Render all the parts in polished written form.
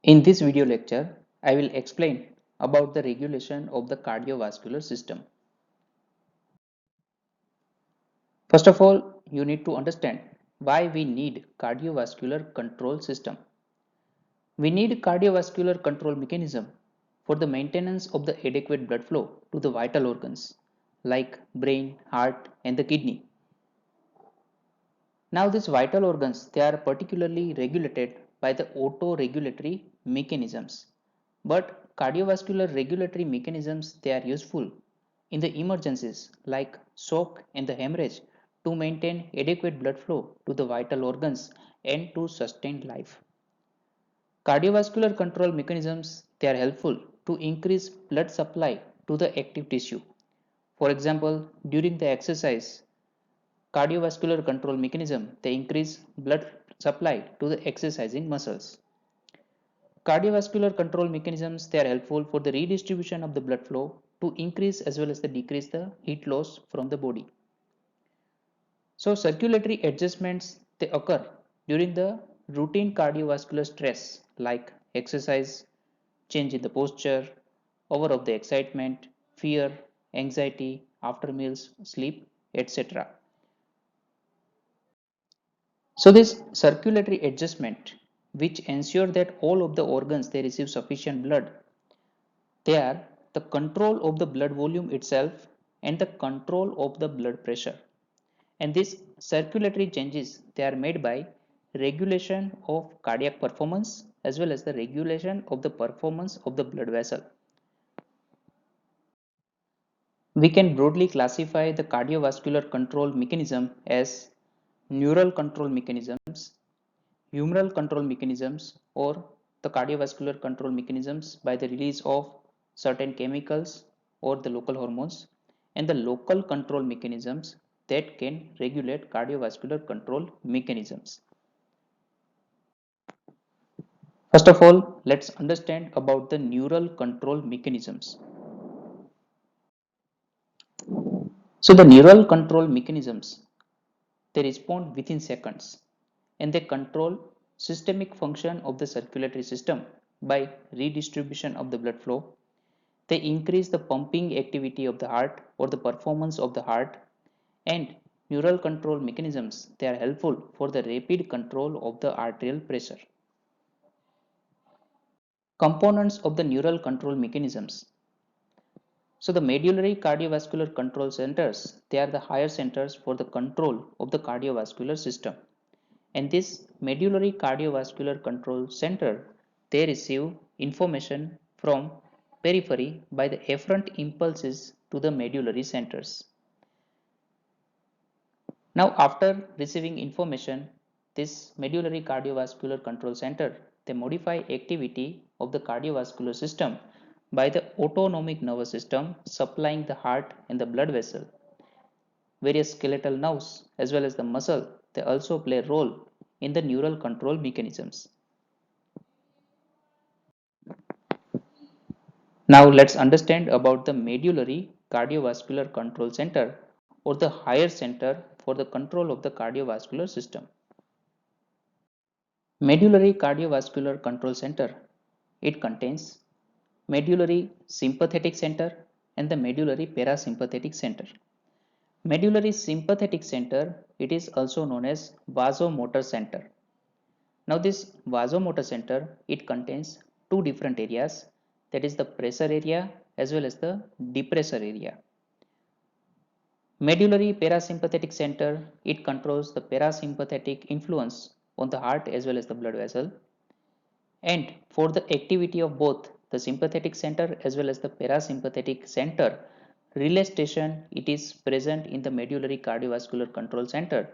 In this video lecture, I will explain about the regulation of the cardiovascular system. First of all, you need to understand why we need cardiovascular control system. We need cardiovascular control mechanism for the maintenance of the adequate blood flow to the vital organs like brain, heart and the kidney. Now these vital organs, they are particularly regulated by the autoregulatory mechanisms. But cardiovascular regulatory mechanisms, they are useful in the emergencies like shock and the hemorrhage to maintain adequate blood flow to the vital organs and to sustain life. Cardiovascular control mechanisms, they are helpful to increase blood supply to the active tissue. For example, during the exercise, cardiovascular control mechanism, they increase blood supply to the exercising muscles. Cardiovascular control mechanisms, they are helpful for the redistribution of the blood flow to increase as well as to decrease the heat loss from the body. So circulatory adjustments, they occur during the routine cardiovascular stress like exercise, change in the posture, over of the excitement, fear, anxiety, after meals, sleep, etc. So this circulatory adjustment which ensure that all of the organs they receive sufficient blood, they are the control of the blood volume itself and the control of the blood pressure. And these circulatory changes they are made by regulation of cardiac performance as well as the regulation of the performance of the blood vessel. We can broadly classify the cardiovascular control mechanism as neural control mechanisms, humoral control mechanisms, or the cardiovascular control mechanisms by the release of certain chemicals or the local hormones, and the local control mechanisms that can regulate cardiovascular control mechanisms. First of all, let's understand about the neural control mechanisms. So the neural control mechanisms, they respond within seconds and they control systemic function of the circulatory system by redistribution of the blood flow. They increase the pumping activity of the heart or the performance of the heart, and neural control mechanisms, they are helpful for the rapid control of the arterial pressure. Components of the neural control mechanisms. So the medullary cardiovascular control centers, they are the higher centers for the control of the cardiovascular system. And this medullary cardiovascular control center, they receive information from periphery by the efferent impulses to the medullary centers. Now after receiving information, this medullary cardiovascular control center, they modify activity of the cardiovascular system by the autonomic nervous system supplying the heart and the blood vessel. Various skeletal nerves as well as the muscle, they also play a role in the neural control mechanisms. Now let's understand about the medullary cardiovascular control center or the higher center for the control of the cardiovascular system. Medullary cardiovascular control center, it contains medullary sympathetic center and the medullary parasympathetic center. Medullary sympathetic center, it is also known as vasomotor center. Now this vasomotor center, it contains two different areas, that is the pressure area as well as the depressor area. Medullary parasympathetic center, it controls the parasympathetic influence on the heart as well as the blood vessel. And for the activity of both the sympathetic center as well as the parasympathetic center, relay station, it is present in the medullary cardiovascular control center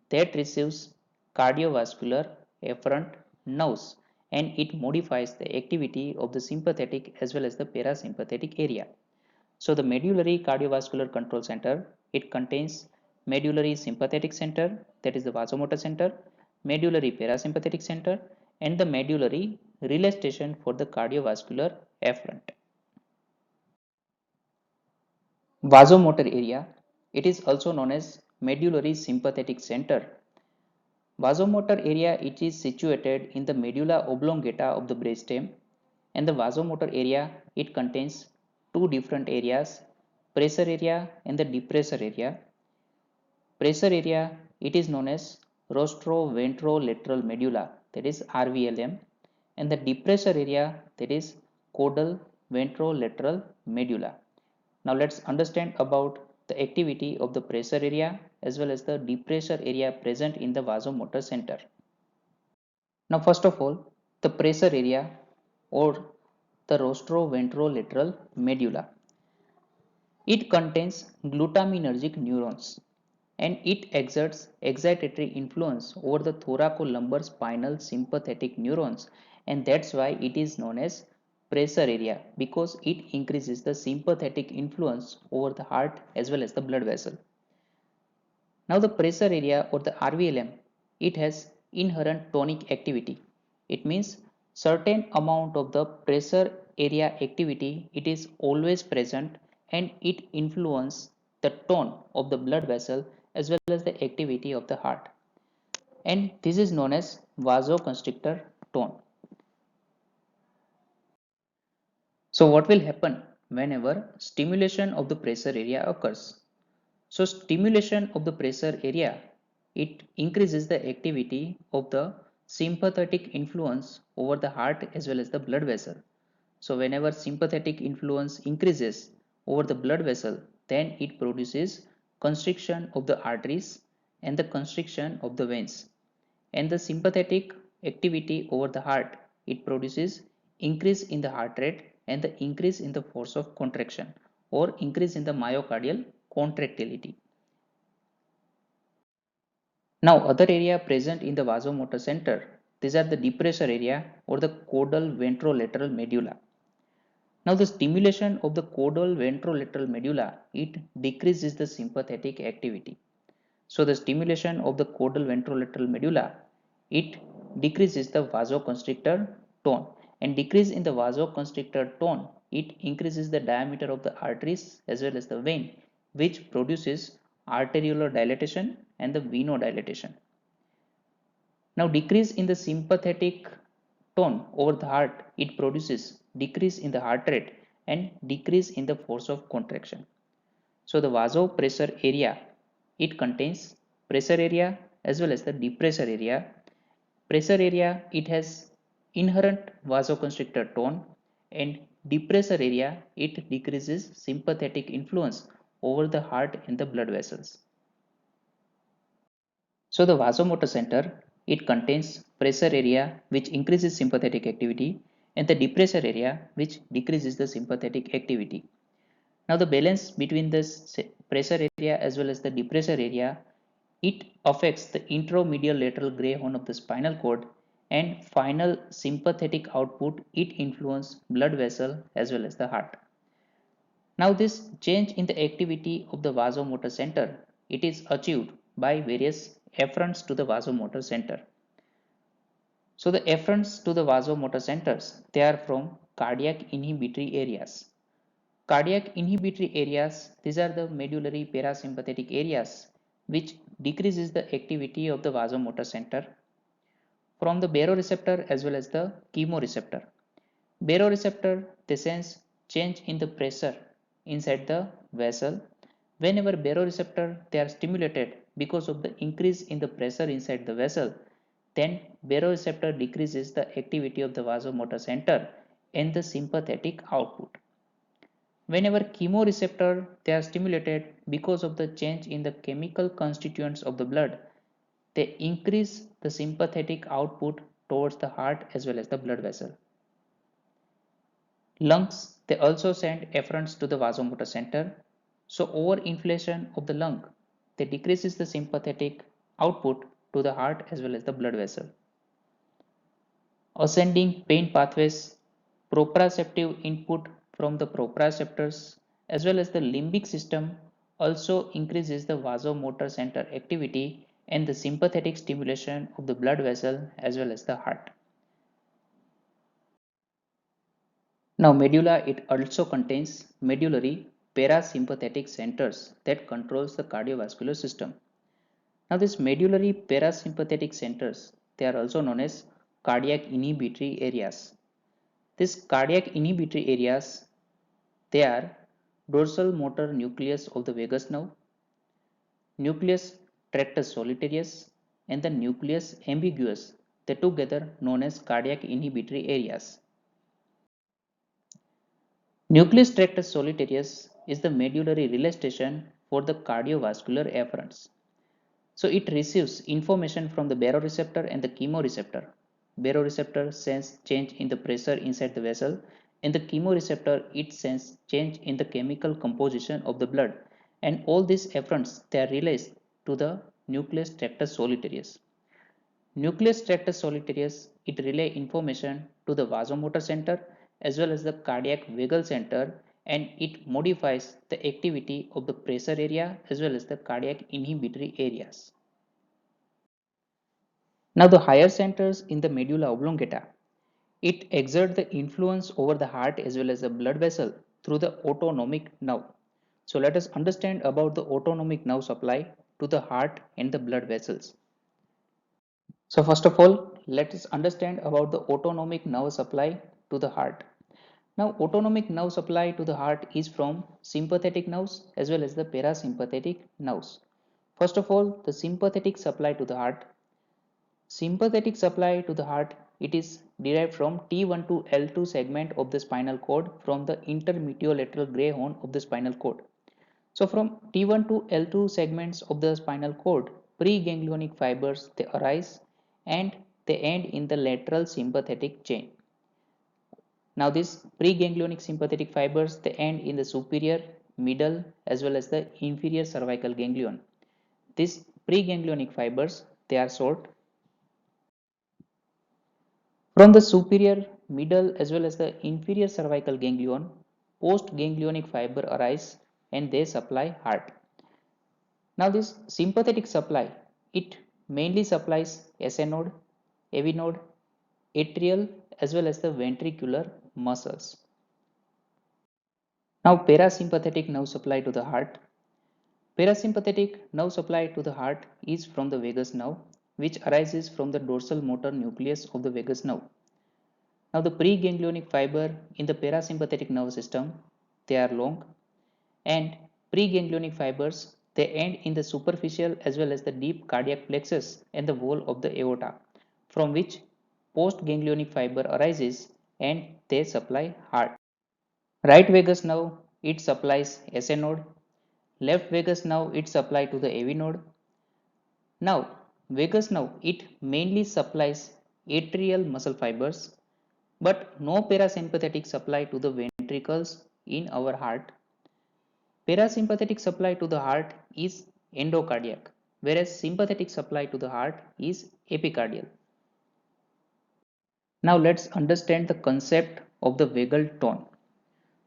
that receives cardiovascular efferent nerves, and it modifies the activity of the sympathetic as well as the parasympathetic area. So the medullary cardiovascular control center, it contains medullary sympathetic center, that is the vasomotor center, medullary parasympathetic center, and the medullary relay station for the cardiovascular efferent. Vasomotor area, it is also known as medullary sympathetic center. Vasomotor area, it is situated in the medulla oblongata of the brainstem, and the vasomotor area, it contains two different areas, pressure area and the depressor area. Pressure area, it is known as rostroventrolateral medulla, that is RVLM, and the depressor area, that is caudal ventrolateral medulla. Now let's understand about the activity of the pressure area as well as the depressor area present in the vasomotor center. Now first of all, the pressure area or the rostroventrolateral medulla. It contains glutaminergic neurons and it exerts excitatory influence over the thoracolumbar spinal sympathetic neurons, and that's why it is known as pressure area, because it increases the sympathetic influence over the heart as well as the blood vessel. Now the pressure area or the RVLM, it has inherent tonic activity. It means certain amount of the pressure area activity, it is always present and it influence the tone of the blood vessel as well as the activity of the heart. And this is known as vasoconstrictor tone. So what will happen whenever stimulation of the pressure area occurs? So stimulation of the pressure area, it increases the activity of the sympathetic influence over the heart as well as the blood vessel. So whenever sympathetic influence increases over the blood vessel, then it produces constriction of the arteries and the constriction of the veins. And the sympathetic activity over the heart, it produces increase in the heart rate and the increase in the force of contraction or increase in the myocardial contractility. Now other area present in the vasomotor center, these are the depressor area or the caudal ventrolateral medulla. Now the stimulation of the caudal ventrolateral medulla, it decreases the sympathetic activity. So the stimulation of the caudal ventrolateral medulla, it decreases the vasoconstrictor tone, and decrease in the vasoconstrictor tone, it increases the diameter of the arteries as well as the vein, which produces arteriolar dilatation and the venodilatation. Now decrease in the sympathetic tone over the heart, it produces decrease in the heart rate and decrease in the force of contraction. So the vasopressor area, it contains pressure area as well as the depressor area. Pressure area, it has inherent vasoconstrictor tone, and depressor area, it decreases sympathetic influence over the heart and the blood vessels. So the vasomotor center, it contains pressure area which increases sympathetic activity and the depressor area which decreases the sympathetic activity. Now the balance between this pressure area as well as the depressor area, it affects the intromedial lateral gray horn of the spinal cord, and final sympathetic output, it influences blood vessel as well as the heart. Now this change in the activity of the vasomotor center, it is achieved by various efferents to the vasomotor center. So the efferents to the vasomotor centers, they are from cardiac inhibitory areas. Cardiac inhibitory areas, these are the medullary parasympathetic areas which decreases the activity of the vasomotor center from the baroreceptor as well as the chemoreceptor. Baroreceptor, they sense change in the pressure inside the vessel. Whenever baroreceptor they are stimulated because of the increase in the pressure inside the vessel, then baroreceptor decreases the activity of the vasomotor center and the sympathetic output. Whenever chemoreceptor they are stimulated because of the change in the chemical constituents of the blood, they increase the sympathetic output towards the heart as well as the blood vessel. Lungs, they also send efferents to the vasomotor center. So overinflation of the lung, they decreases the sympathetic output to the heart as well as the blood vessel. Ascending pain pathways, proprioceptive input from the proprioceptors as well as the limbic system also increases the vasomotor center activity and the sympathetic stimulation of the blood vessel as well as the heart. Now medulla, it also contains medullary parasympathetic centers that controls the cardiovascular system. Now these medullary parasympathetic centers, they are also known as cardiac inhibitory areas. These cardiac inhibitory areas, they are dorsal motor nucleus of the vagus nerve, nucleus tractus solitarius, and the nucleus ambiguous, they together known as cardiac inhibitory areas. Nucleus tractus solitarius is the medullary relay station for the cardiovascular afferents. So it receives information from the baroreceptor and the chemoreceptor. Baroreceptor sense change in the pressure inside the vessel, and the chemoreceptor it sense change in the chemical composition of the blood. And all these afferents they are relayed to the nucleus tractus solitarius. Nucleus tractus solitarius it relay information to the vasomotor center as well as the cardiac vagal center, and it modifies the activity of the pressure area as well as the cardiac inhibitory areas. Now the higher centers in the medulla oblongata, it exerts the influence over the heart as well as the blood vessel through the autonomic nerve. So let us understand about the autonomic nerve supply to the heart and the blood vessels. So first of all, let us understand about the autonomic nerve supply to the heart. Now autonomic nerve supply to the heart is from sympathetic nerves as well as the parasympathetic nerves. First of all, the sympathetic supply to the heart. Sympathetic supply to the heart, it is derived from T1 to L2 segment of the spinal cord from the intermediolateral gray horn of the spinal cord. So from T1 to L2 segments of the spinal cord, preganglionic fibers they arise and they end in the lateral sympathetic chain. Now these preganglionic sympathetic fibers they end in the superior, middle as well as the inferior cervical ganglion. These preganglionic fibers they are short. From the superior, middle as well as the inferior cervical ganglion, postganglionic fiber arise and they supply heart. Now this sympathetic supply, it mainly supplies SA node, AV node, atrial as well as the ventricular muscles. Now parasympathetic nerve supply to the heart. Parasympathetic nerve supply to the heart is from the vagus nerve, which arises from the dorsal motor nucleus of the vagus nerve. Now the preganglionic fiber in the parasympathetic nervous system, they are long, and preganglionic fibers they end in the superficial as well as the deep cardiac plexus and the wall of the aorta, from which postganglionic fiber arises and they supply heart. Right vagus nerve it supplies SA node, left vagus nerve it supply to the AV node. Now vagus nerve it mainly supplies atrial muscle fibers, but no parasympathetic supply to the ventricles in our heart. Parasympathetic supply to the heart is endocardiac, whereas sympathetic supply to the heart is epicardial. Now let's understand the concept of the vagal tone.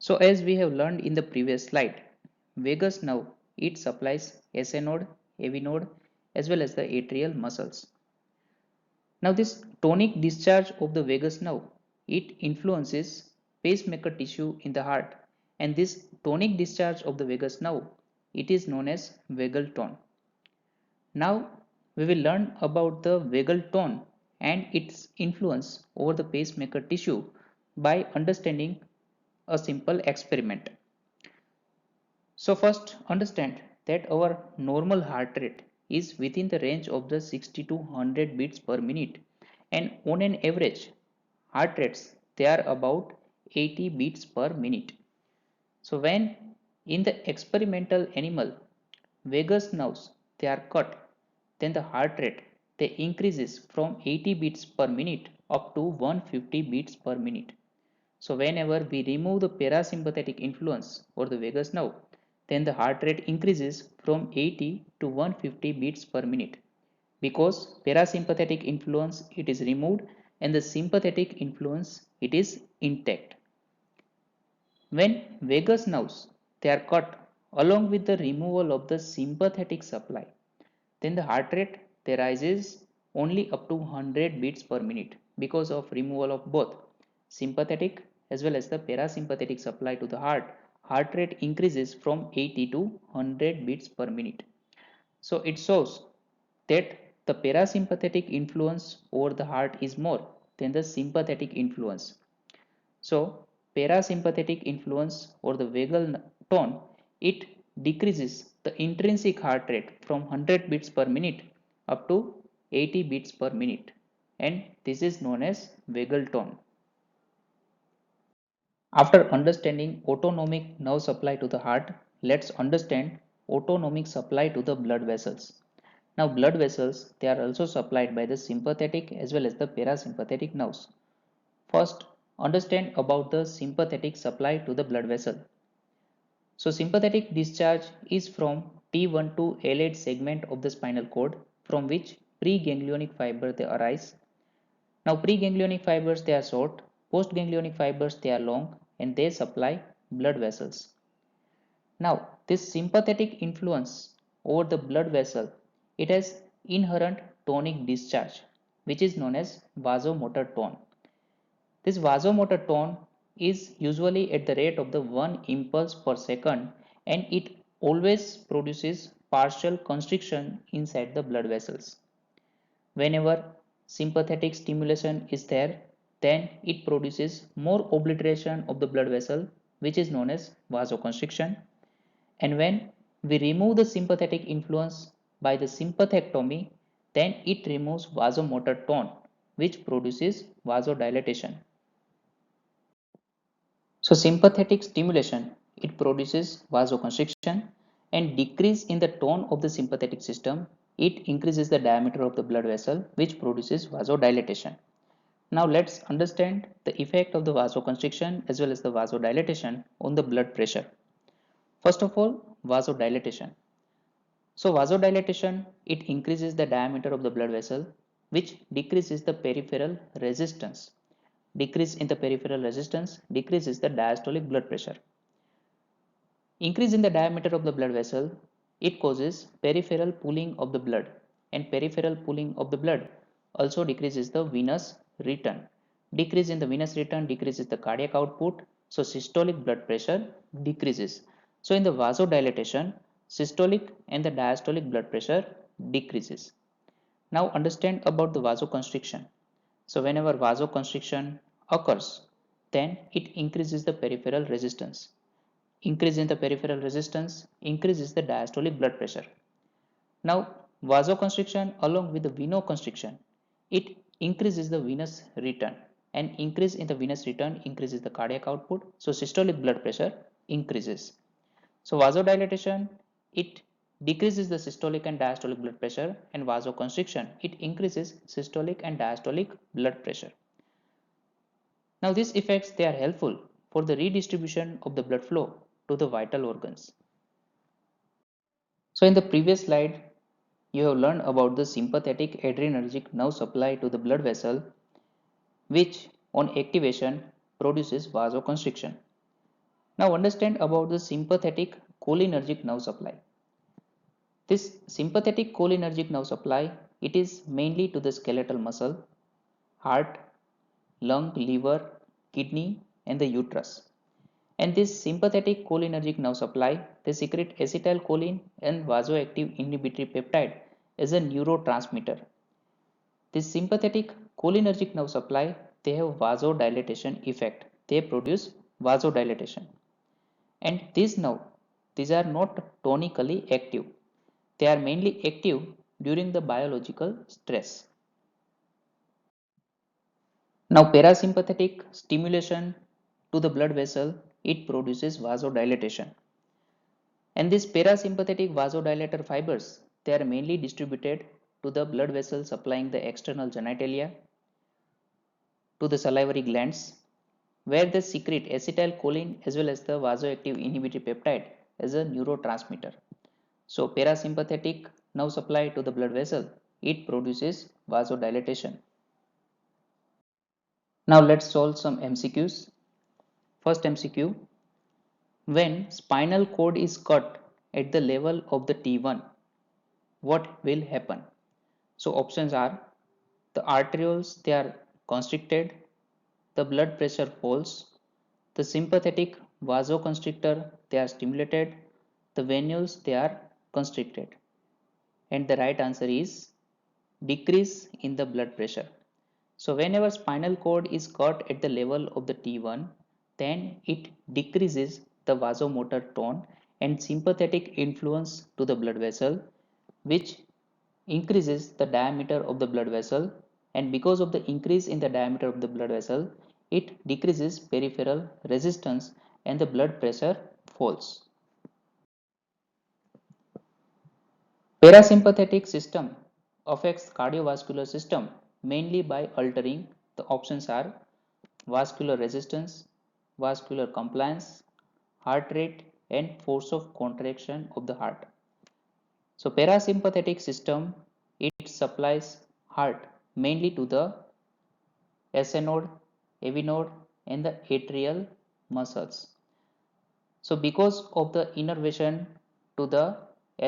So as we have learned in the previous slide, vagus nerve it supplies SA node, AV node as well as the atrial muscles. Now this tonic discharge of the vagus nerve, it influences pacemaker tissue in the heart, and this tonic discharge of the vagus nerve, it is known as vagal tone. Now we will learn about the vagal tone and its influence over the pacemaker tissue by understanding a simple experiment. So first understand that our normal heart rate is within the range of the 60 to 100 beats per minute, and on an average heart rates they are about 80 beats per minute. So when in the experimental animal vagus nerves they are cut, then the heart rate they increases from 80 beats per minute up to 150 beats per minute. So whenever we remove the parasympathetic influence or the vagus nerve, then the heart rate increases from 80 to 150 beats per minute, because parasympathetic influence it is removed and the sympathetic influence it is intact. When vagus nerves they are cut along with the removal of the sympathetic supply, then the heart rate they rises only up to 100 beats per minute because of removal of both sympathetic as well as the parasympathetic supply to the heart rate increases from 80 to 100 beats per minute. So it shows that the parasympathetic influence over the heart is more than the sympathetic influence. So, parasympathetic influence over the vagal tone, it decreases the intrinsic heart rate from 100 beats per minute up to 80 beats per minute, and this is known as vagal tone. After understanding autonomic nerve supply to the heart, let's understand autonomic supply to the blood vessels. Now, blood vessels, they are also supplied by the sympathetic as well as the parasympathetic nerves. First, understand about the sympathetic supply to the blood vessel. So, sympathetic discharge is from T1 to L8 segment of the spinal cord, from which preganglionic fiber they arise. Now, preganglionic fibers they are short, postganglionic fibers they are long, and they supply blood vessels. Now, this sympathetic influence over the blood vessel, it has inherent tonic discharge, which is known as vasomotor tone. This vasomotor tone is usually at the rate of the 1 impulse per second, and it always produces partial constriction inside the blood vessels. Whenever sympathetic stimulation is there, then it produces more obliteration of the blood vessel, which is known as vasoconstriction. And when we remove the sympathetic influence by the sympathectomy, then it removes vasomotor tone, which produces vasodilatation. So sympathetic stimulation, it produces vasoconstriction, and decrease in the tone of the sympathetic system, it increases the diameter of the blood vessel, which produces vasodilatation. Now let's understand the effect of the vasoconstriction as well as the vasodilatation on the blood pressure. First of all, vasodilatation. So vasodilatation, it increases the diameter of the blood vessel, which decreases the peripheral resistance. Decrease in the peripheral resistance decreases the diastolic blood pressure. Increase in the diameter of the blood vessel, it causes peripheral pooling of the blood, and peripheral pooling of the blood also decreases the venous return. Decrease in the venous return decreases the cardiac output, so systolic blood pressure decreases. So in the vasodilatation, systolic and the diastolic blood pressure decreases. Now understand about the vasoconstriction. So whenever vasoconstriction occurs, then it increases the peripheral resistance. Increase in the peripheral resistance increases the diastolic blood pressure. Now vasoconstriction along with the venoconstriction, it increases the venous return, and increase in the venous return increases the cardiac output, so systolic blood pressure increases. So vasodilatation, it decreases the systolic and diastolic blood pressure, and vasoconstriction, it increases systolic and diastolic blood pressure. Now these effects, they are helpful for the redistribution of the blood flow to the vital organs. So in the previous slide, you have learned about the sympathetic adrenergic nerve supply to the blood vessel, which on activation produces vasoconstriction. Now understand about the sympathetic cholinergic nerve supply. This sympathetic cholinergic nerve supply, it is mainly to the skeletal muscle, heart, lung, liver, kidney, and the uterus. And this sympathetic cholinergic nerve supply, they secrete acetylcholine and vasoactive inhibitory peptide as a neurotransmitter. This sympathetic cholinergic nerve supply, they have vasodilatation effect. They produce vasodilatation. And these nerve, these are not tonically active. They are mainly active during the biological stress. Now parasympathetic stimulation to the blood vessel, it produces vasodilatation. And these parasympathetic vasodilator fibers, they are mainly distributed to the blood vessel supplying the external genitalia, to the salivary glands, where they secrete acetylcholine as well as the vasoactive inhibitory peptide as a neurotransmitter. So parasympathetic nerve supply to the blood vessel, it produces vasodilatation. Now let's solve some MCQs. First MCQ, when spinal cord is cut at the level of the T1, what will happen? So options are, the arterioles they are constricted, the blood pressure falls, the sympathetic vasoconstrictor they are stimulated, the venules they are constricted. And the right answer is decrease in the blood pressure. So whenever spinal cord is cut at the level of the T1, then it decreases the vasomotor tone and sympathetic influence to the blood vessel, which increases the diameter of the blood vessel, and because of the increase in the diameter of the blood vessel, it decreases peripheral resistance and the blood pressure falls. Parasympathetic system affects cardiovascular system mainly by altering the options are vascular resistance, vascular compliance, heart rate and force of contraction of the heart. So parasympathetic system, it supplies heart mainly to the SA node, AV node and the atrial muscles. So because of the innervation to the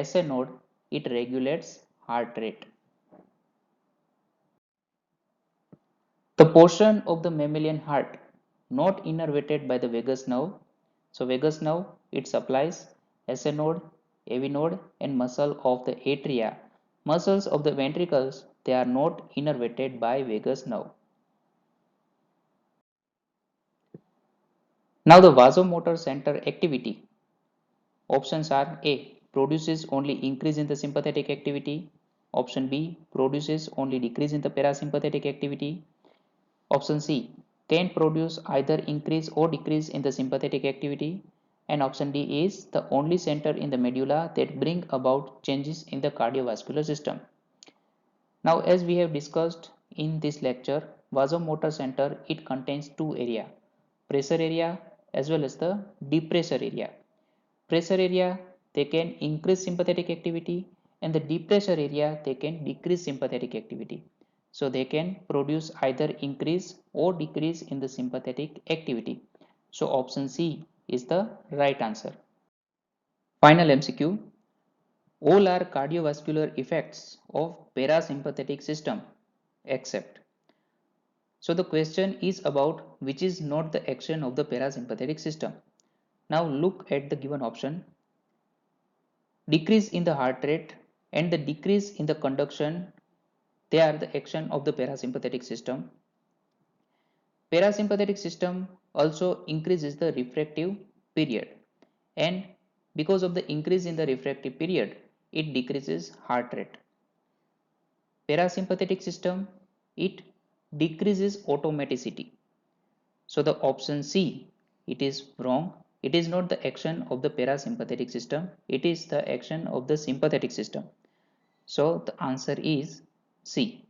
SA node, it regulates heart rate. The portion of the mammalian heart not innervated by the vagus nerve. So vagus nerve, it supplies SA node, AV node and muscle of the atria. Muscles of the ventricles, they are not innervated by vagus nerve. Now the vasomotor center activity. Options are A. Produces only increase in the sympathetic activity. Option B. Produces only decrease in the parasympathetic activity. Option C. Can produce either increase or decrease in the sympathetic activity. And option D is the only center in the medulla that bring about changes in the cardiovascular system. Now as we have discussed in this lecture, vasomotor center, it contains two area, pressure area as well as the depressor area. Pressure area, they can increase sympathetic activity and the depressor area, they can decrease sympathetic activity. So they can produce either increase or decrease in the sympathetic activity. So option C is the right answer. Final MCQ. All are cardiovascular effects of parasympathetic system except. So the question is about which is not the action of the parasympathetic system. Now look at the given option. Decrease in the heart rate and the decrease in the conduction, they are the action of the parasympathetic system. Parasympathetic system also increases the refractive period, and because of the increase in the refractive period, it decreases heart rate. Parasympathetic system, it decreases automaticity. So the option C, it is wrong. It is not the action of the parasympathetic system, it is the action of the sympathetic system. So the answer is C.